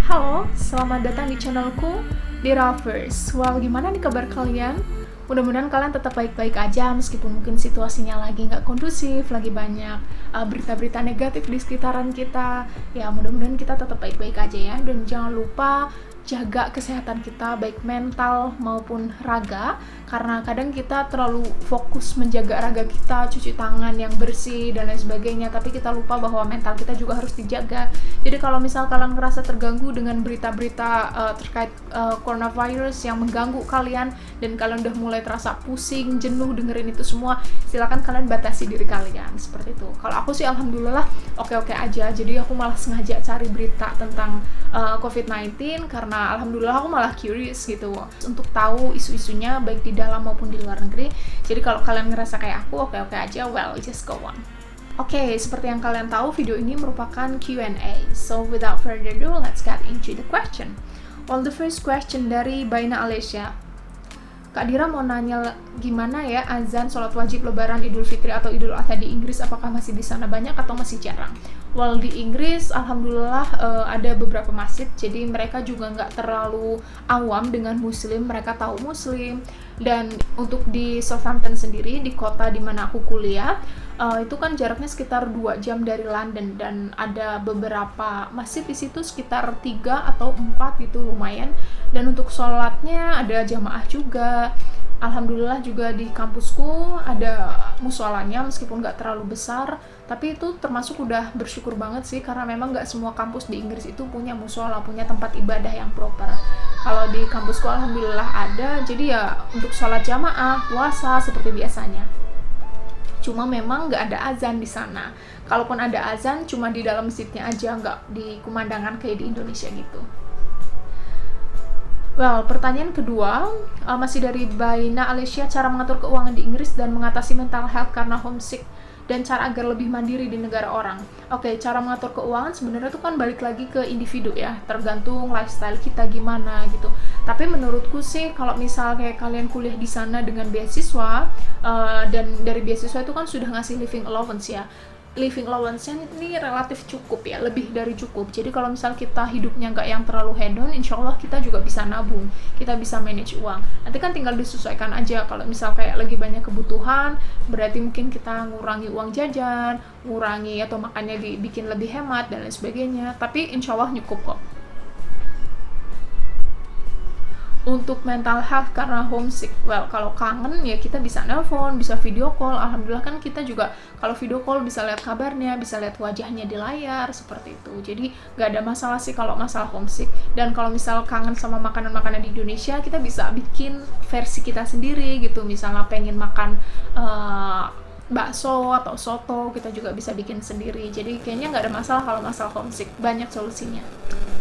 Halo, selamat datang di channelku, di Ravers. Well, gimana nih kabar kalian? Mudah-mudahan kalian tetap baik-baik aja meskipun mungkin situasinya lagi nggak kondusif, lagi banyak berita-berita negatif di sekitaran kita. Ya, mudah-mudahan kita tetap baik-baik aja ya. Dan jangan lupa jaga kesehatan kita, baik mental maupun raga, karena kadang kita terlalu fokus menjaga raga kita, cuci tangan yang bersih dan lain sebagainya, tapi kita lupa bahwa mental kita juga harus dijaga. Jadi kalau misal kalian ngerasa terganggu dengan berita-berita terkait coronavirus yang mengganggu kalian dan kalian udah mulai terasa pusing, jenuh dengerin itu semua, silakan kalian batasi diri kalian seperti itu. Kalau aku sih alhamdulillah oke-oke aja, jadi aku malah sengaja cari berita tentang COVID-19 karena alhamdulillah aku malah curious gitu untuk tahu isu-isunya baik di dalam maupun di luar negeri. Jadi kalau kalian ngerasa kayak aku oke-oke aja, well just go on. Oke, seperti yang kalian tahu, video ini merupakan Q&A. So without further ado, let's get into the question. Well, the first question dari Baina Alessia. Kak Dira mau nanya gimana ya azan sholat wajib lebaran Idul Fitri atau Idul Adha di Inggris, apakah masih di sana banyak atau masih jarang? Well, di Inggris alhamdulillah ada beberapa masjid, jadi mereka juga nggak terlalu awam dengan muslim, mereka tahu muslim. Dan untuk di Southampton sendiri, di kota dimana aku kuliah, itu kan jaraknya sekitar 2 jam dari London, dan ada beberapa masjid di situ sekitar 3 atau 4 gitu, lumayan. Dan untuk sholatnya ada jamaah juga. Alhamdulillah juga di kampusku ada musholanya meskipun nggak terlalu besar, tapi itu termasuk udah bersyukur banget sih, karena memang nggak semua kampus di Inggris itu punya mushola, punya tempat ibadah yang proper. Kalau di kampusku alhamdulillah ada, jadi ya untuk sholat jamaah, puasa seperti biasanya. Cuma memang nggak ada azan di sana. Kalaupun ada azan, cuma di dalam masjidnya aja, nggak di kumandangan kayak di Indonesia gitu. Well, pertanyaan kedua masih dari Baina Alessia, cara mengatur keuangan di Inggris dan mengatasi mental health karena homesick dan cara agar lebih mandiri di negara orang. Oke, cara mengatur keuangan sebenarnya itu kan balik lagi ke individu ya, tergantung lifestyle kita gimana gitu. Tapi menurutku sih kalau misal kayak kalian kuliah di sana dengan beasiswa dan dari beasiswa itu kan sudah ngasih living allowance ya. Living allowance-nya ini relatif cukup ya, lebih dari cukup. Jadi kalau misal kita hidupnya nggak yang terlalu hedon, insya Allah kita juga bisa nabung, kita bisa manage uang. Nanti kan tinggal disesuaikan aja. Kalau misal kayak lagi banyak kebutuhan, berarti mungkin kita ngurangi uang jajan, ngurangi atau makannya dibikin lebih hemat dan lain sebagainya. Tapi insya Allah nyukup kok. Untuk mental health karena homesick, well, kalau kangen ya kita bisa nelpon, bisa video call. Alhamdulillah kan kita juga kalau video call bisa lihat kabarnya, bisa lihat wajahnya di layar seperti itu. Jadi nggak ada masalah sih kalau masalah homesick. Dan kalau misal kangen sama makanan-makanan di Indonesia, kita bisa bikin versi kita sendiri gitu. Misalnya pengen makan bakso atau soto, kita juga bisa bikin sendiri. Jadi kayaknya nggak ada masalah kalau masalah homesick, banyak solusinya.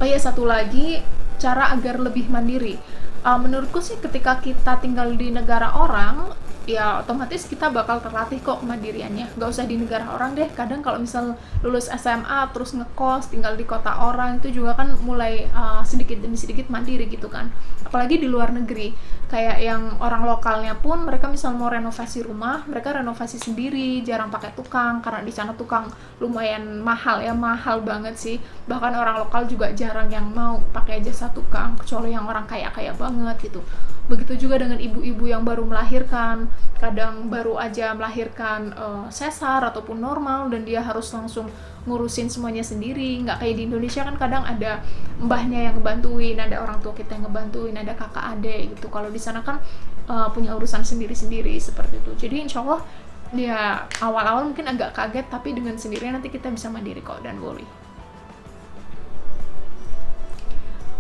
Oh iya, satu lagi cara agar lebih mandiri. Menurutku sih ketika kita tinggal di negara orang, ya otomatis kita bakal terlatih kok kemandiriannya. Gak usah di negara orang deh, kadang kalau misal lulus SMA terus ngekos tinggal di kota orang, itu juga kan mulai sedikit demi sedikit mandiri gitu kan. Apalagi di luar negeri, kayak yang orang lokalnya pun mereka misal mau renovasi rumah, mereka renovasi sendiri, jarang pakai tukang, karena di sana tukang lumayan mahal ya, mahal banget sih. Bahkan orang lokal juga jarang yang mau pakai jasa tukang, kecuali yang orang kaya-kaya banget gitu. Begitu juga dengan ibu-ibu yang baru melahirkan, kadang baru aja melahirkan sesar ataupun normal, dan dia harus langsung ngurusin semuanya sendiri. Nggak kayak di Indonesia kan kadang ada mbahnya yang ngebantuin, ada orang tua kita yang ngebantuin, ada kakak adik gitu. Kalau di sana kan punya urusan sendiri-sendiri seperti itu. Jadi insya Allah ya awal-awal mungkin agak kaget, tapi dengan sendirinya nanti kita bisa mandiri kok, dan worry.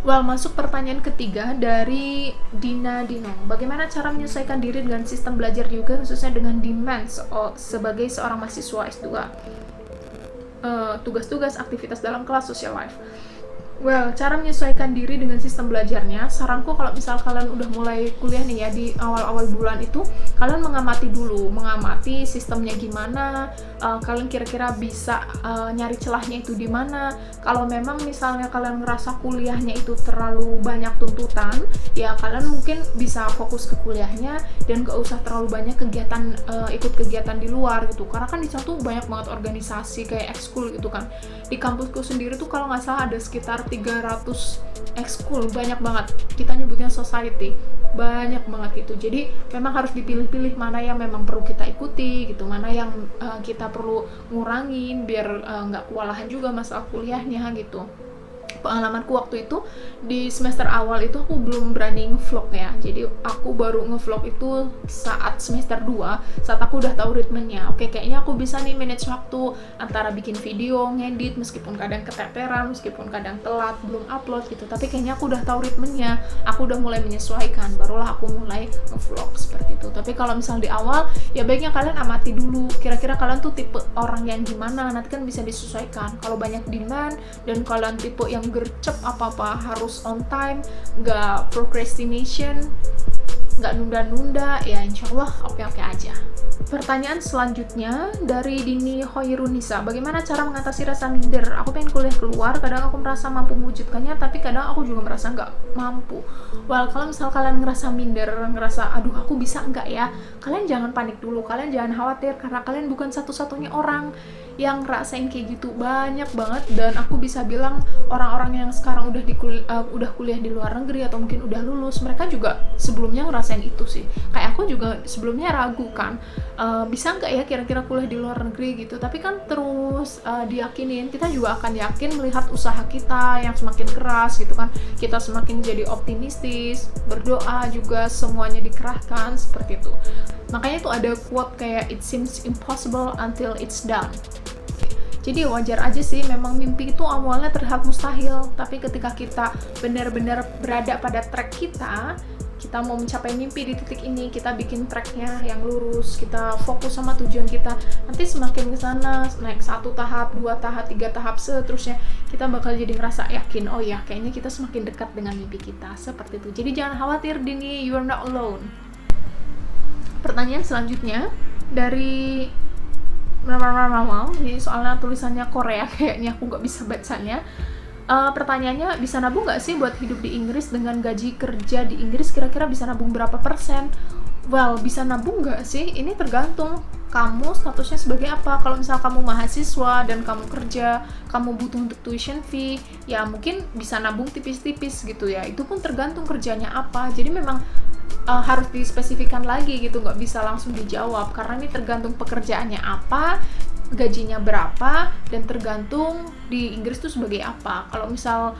Well, masuk pertanyaan ketiga dari Dina Dinong. Bagaimana cara menyesuaikan diri dengan sistem belajar juga, khususnya dengan demands sebagai seorang mahasiswa S2? Tugas-tugas, aktivitas dalam kelas, social life. Well, cara menyesuaikan diri dengan sistem belajarnya, saranku kalau misal kalian udah mulai kuliah nih ya, di awal-awal bulan itu, kalian mengamati dulu, mengamati sistemnya gimana, kalian kira-kira bisa nyari celahnya itu di mana. Kalau memang misalnya kalian ngerasa kuliahnya itu terlalu banyak tuntutan, ya kalian mungkin bisa fokus ke kuliahnya dan gak usah terlalu banyak kegiatan, ikut kegiatan di luar gitu. Karena kan di sana tuh banyak banget organisasi kayak ekskul gitu kan. Di kampusku sendiri tuh kalau nggak salah ada sekitar sekitar 300 ekskul, banyak banget. Kita nyebutnya society, banyak banget gitu. Jadi memang harus dipilih-pilih mana yang memang perlu kita ikuti gitu, mana yang kita perlu ngurangin biar nggak kewalahan juga masalah kuliahnya gitu. Pengalamanku waktu itu di semester awal itu aku belum berani nge-vlog ya, jadi aku baru nge-vlog itu saat semester 2, saat aku udah tahu ritmenya. Oke, kayaknya aku bisa nih manage waktu antara bikin video, ngedit, meskipun kadang keteteran, meskipun kadang telat, belum upload gitu, tapi kayaknya aku udah tahu ritmenya, aku udah mulai menyesuaikan, barulah aku mulai nge-vlog seperti itu. Tapi kalau misal di awal, ya baiknya kalian amati dulu, kira-kira kalian tuh tipe orang yang gimana, nanti kan bisa disesuaikan. Kalau banyak demand dan kalian tipe yang gercep, apa-apa harus on time, nggak procrastination, nggak nunda-nunda, ya insya Allah oke-oke aja. Pertanyaan selanjutnya dari Dini Hoirunisa, bagaimana cara mengatasi rasa minder? Aku pengen kuliah keluar, kadang aku merasa mampu mewujudkannya, tapi kadang aku juga merasa nggak mampu. Well, kalau misal kalian ngerasa minder, ngerasa aduh aku bisa nggak ya, kalian jangan panik dulu, kalian jangan khawatir, karena kalian bukan satu-satunya orang yang ngerasain kayak gitu, banyak banget. Dan aku bisa bilang orang-orang yang sekarang udah kuliah di luar negeri atau mungkin udah lulus, mereka juga sebelumnya ngerasain itu sih. Kayak aku juga sebelumnya ragu kan, bisa nggak ya kira-kira kuliah di luar negeri gitu, tapi kan terus diyakinin, kita juga akan yakin melihat usaha kita yang semakin keras gitu kan, kita semakin jadi optimistis, berdoa juga, semuanya dikerahkan seperti itu. Makanya tuh ada quote kayak it seems impossible until it's done. Jadi wajar aja sih, memang mimpi itu awalnya terlihat mustahil, tapi ketika kita benar-benar berada pada track kita mau mencapai mimpi di titik ini, kita bikin tracknya yang lurus, kita fokus sama tujuan kita, nanti semakin ke sana, naik 1 tahap, 2 tahap, 3 tahap, seterusnya, kita bakal jadi ngerasa yakin, oh ya kayaknya kita semakin dekat dengan mimpi kita, seperti itu. Jadi jangan khawatir Dini, you are not alone. Pertanyaan selanjutnya dari ini soalnya tulisannya Korea, kayaknya aku nggak bisa bacanya. Pertanyaannya, bisa nabung nggak sih buat hidup di Inggris dengan gaji kerja di Inggris, kira-kira bisa nabung berapa persen? Well, bisa nabung nggak sih? Ini tergantung kamu statusnya sebagai apa. Kalau misal kamu mahasiswa dan kamu kerja, kamu butuh untuk tuition fee, ya mungkin bisa nabung tipis-tipis gitu ya. Itu pun tergantung kerjanya apa. Jadi memang harus dispesifikan lagi gitu, nggak bisa langsung dijawab, karena ini tergantung pekerjaannya apa, gajinya berapa, dan tergantung di Inggris tuh sebagai apa. Kalau misal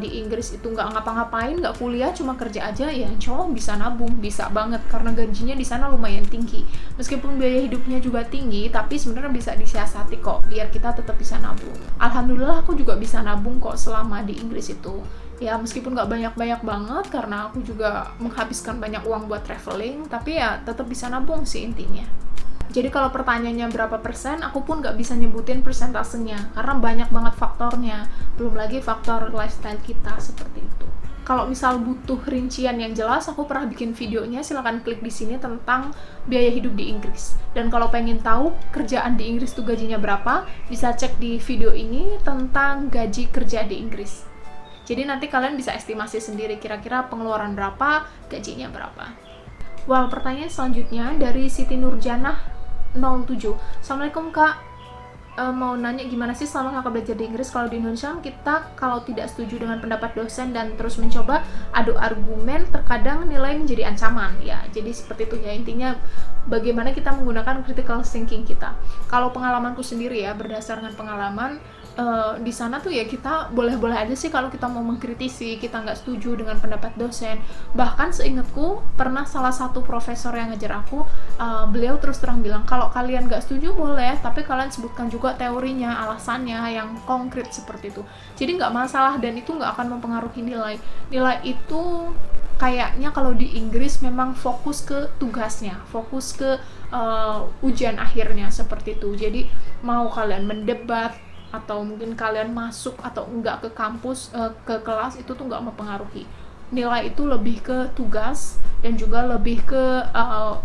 di Inggris itu nggak ngapa-ngapain, nggak kuliah, cuma kerja aja, ya insya Allah bisa nabung, bisa banget, karena gajinya di sana lumayan tinggi. Meskipun biaya hidupnya juga tinggi, tapi sebenarnya bisa disiasati kok, biar kita tetap bisa nabung. Alhamdulillah aku juga bisa nabung kok selama di Inggris itu. Ya meskipun nggak banyak-banyak banget, karena aku juga menghabiskan banyak uang buat traveling, tapi ya tetap bisa nabung sih intinya. Jadi kalau pertanyaannya berapa persen, aku pun nggak bisa nyebutin persentasenya, karena banyak banget faktornya, belum lagi faktor lifestyle kita seperti itu. Kalau misal butuh rincian yang jelas, aku pernah bikin videonya, silahkan klik di sini tentang biaya hidup di Inggris. Dan kalau pengen tahu kerjaan di Inggris tuh gajinya berapa, bisa cek di video ini tentang gaji kerja di Inggris. Jadi nanti kalian bisa estimasi sendiri kira-kira pengeluaran berapa, gajinya berapa. Well, pertanyaan selanjutnya dari Siti Nurjanah 07. Assalamualaikum Kak, mau nanya gimana sih selama Kakak belajar di Inggris? Kalau di Indonesia kita kalau tidak setuju dengan pendapat dosen dan terus mencoba adu argumen, terkadang nilai menjadi ancaman. Ya, jadi seperti itu ya, intinya bagaimana kita menggunakan critical thinking kita. Kalau pengalamanku sendiri ya, berdasarkan pengalaman, di sana tuh ya kita boleh-boleh aja sih kalau kita mau mengkritisi, kita nggak setuju dengan pendapat dosen. Bahkan seingatku pernah salah satu profesor yang ngajar aku, beliau terus terang bilang kalau kalian nggak setuju boleh, tapi kalian sebutkan juga teorinya, alasannya yang konkret seperti itu. Jadi nggak masalah dan itu nggak akan mempengaruhi nilai. Nilai itu kayaknya kalau di Inggris memang fokus ke tugasnya, fokus ke ujian akhirnya seperti itu. Jadi mau kalian mendebat atau mungkin kalian masuk atau enggak ke kampus, ke kelas, itu tuh enggak mempengaruhi. Nilai itu lebih ke tugas dan juga lebih ke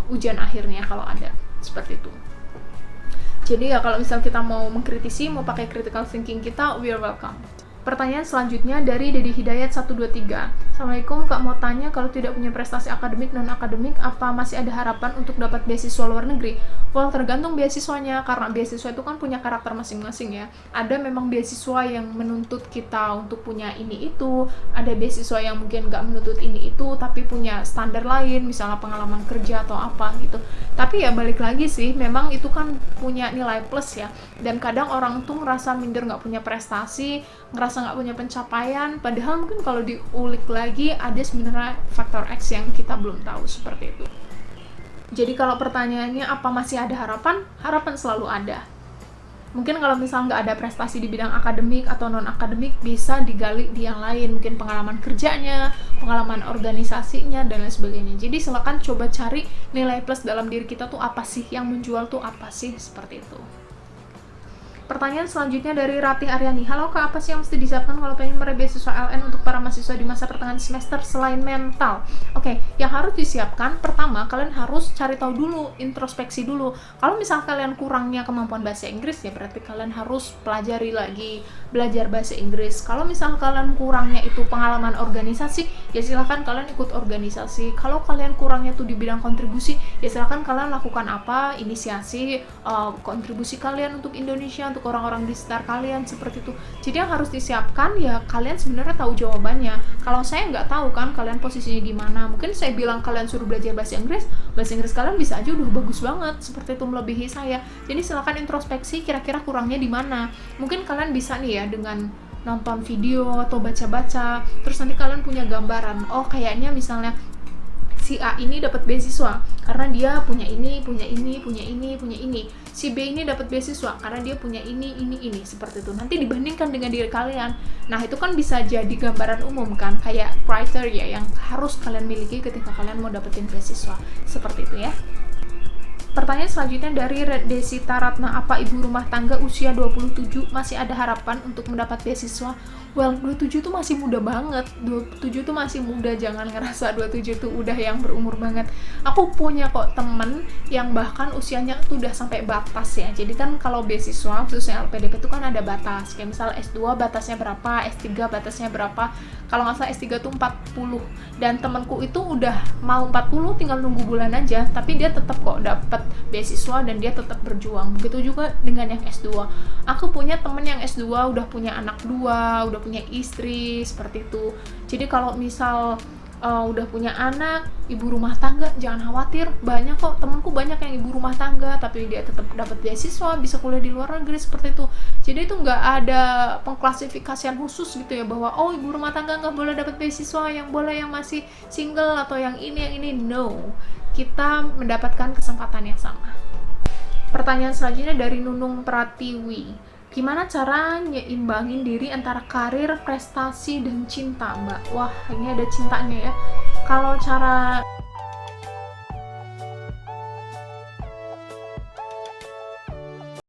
ujian akhirnya kalau ada, seperti itu. Jadi ya kalau misal kita mau mengkritisi, mau pakai critical thinking kita, we are welcome. Pertanyaan selanjutnya dari Dedi Hidayat 123. Assalamualaikum, Kak mau tanya, kalau tidak punya prestasi akademik non-akademik, apa masih ada harapan untuk dapat beasiswa luar negeri? Well, tergantung beasiswanya, karena beasiswa itu kan punya karakter masing-masing ya. Ada memang beasiswa yang menuntut kita untuk punya ini itu, ada beasiswa yang mungkin nggak menuntut ini itu, tapi punya standar lain, misalnya pengalaman kerja atau apa gitu. Tapi ya balik lagi sih, memang itu kan punya nilai plus ya. Dan kadang orang tuh ngerasa minder nggak punya prestasi, ngerasa nggak punya pencapaian, padahal mungkin kalau diulik lagi ada sebenarnya faktor X yang kita belum tahu seperti itu. Jadi kalau pertanyaannya apa masih ada harapan, harapan selalu ada. Mungkin kalau misal nggak ada prestasi di bidang akademik atau non-akademik, bisa digali di yang lain, mungkin pengalaman kerjanya, pengalaman organisasinya, dan lain sebagainya. Jadi silakan coba cari nilai plus dalam diri kita tuh apa sih, yang menjual tuh apa sih, seperti itu. Pertanyaan selanjutnya dari Ratih Aryani. Halo Kak, apa sih yang mesti disiapkan kalau pengen meraih beasiswa LN untuk para mahasiswa di masa pertengahan semester selain mental? Oke, yang harus disiapkan, pertama kalian harus cari tahu dulu, introspeksi dulu. Kalau misal kalian kurangnya kemampuan bahasa Inggris, ya berarti kalian harus pelajari lagi, belajar bahasa Inggris. Kalau misal kalian kurangnya itu pengalaman organisasi, ya silahkan kalian ikut organisasi. Kalau kalian kurangnya tuh di bidang kontribusi, ya silahkan kalian lakukan apa, inisiasi kontribusi kalian untuk Indonesia, untuk orang-orang di sekitar kalian, seperti itu. Jadi yang harus disiapkan ya kalian sebenarnya tahu jawabannya. Kalau saya nggak tahu kan kalian posisinya gimana, mungkin saya bilang kalian suruh belajar bahasa Inggris kalian bisa aja udah bagus banget, seperti itu, melebihi saya. Jadi silakan introspeksi kira-kira kurangnya di mana. Mungkin kalian bisa nih ya dengan nonton video atau baca-baca, terus nanti kalian punya gambaran, oh kayaknya misalnya si A ini dapat beasiswa karena dia punya ini, punya ini, punya ini, punya ini. Si B ini dapat beasiswa karena dia punya ini, seperti itu. Nanti dibandingkan dengan diri kalian. Nah, itu kan bisa jadi gambaran umum kan, kayak criteria yang harus kalian miliki ketika kalian mau dapetin beasiswa. Seperti itu ya. Pertanyaan selanjutnya dari Desita Ratna, apa ibu rumah tangga usia 27 masih ada harapan untuk mendapat beasiswa? Well, 27 tuh masih muda banget. 27 tuh masih muda, jangan ngerasa 27 tuh udah yang berumur banget. Aku punya kok temen yang bahkan usianya tuh udah sampai batas ya. Jadi kan kalau beasiswa, khususnya LPDP tuh kan ada batas. Kayak misal S2 batasnya berapa, S3 batasnya berapa. Kalau nggak salah S3 tuh 40. Dan temenku itu udah mau 40, tinggal nunggu bulan aja. Tapi dia tetap kok dapat beasiswa dan dia tetap berjuang. Begitu juga dengan yang S2. Aku punya temen yang S2 udah punya anak 2, udah punya istri, seperti itu. Jadi kalau misal udah punya anak, ibu rumah tangga, jangan khawatir. Banyak kok, temenku banyak yang ibu rumah tangga tapi dia tetap dapat beasiswa, bisa kuliah di luar negeri, seperti itu. Jadi itu nggak ada pengklasifikasian khusus gitu ya, bahwa oh ibu rumah tangga nggak boleh dapat beasiswa, yang boleh yang masih single atau yang ini. No, kita mendapatkan kesempatan yang sama. Pertanyaan selanjutnya dari Nunung Pratiwi. Gimana cara nyimbangin diri antara karir, prestasi, dan cinta, Mbak? Wah, ini ada cintanya ya. Kalau cara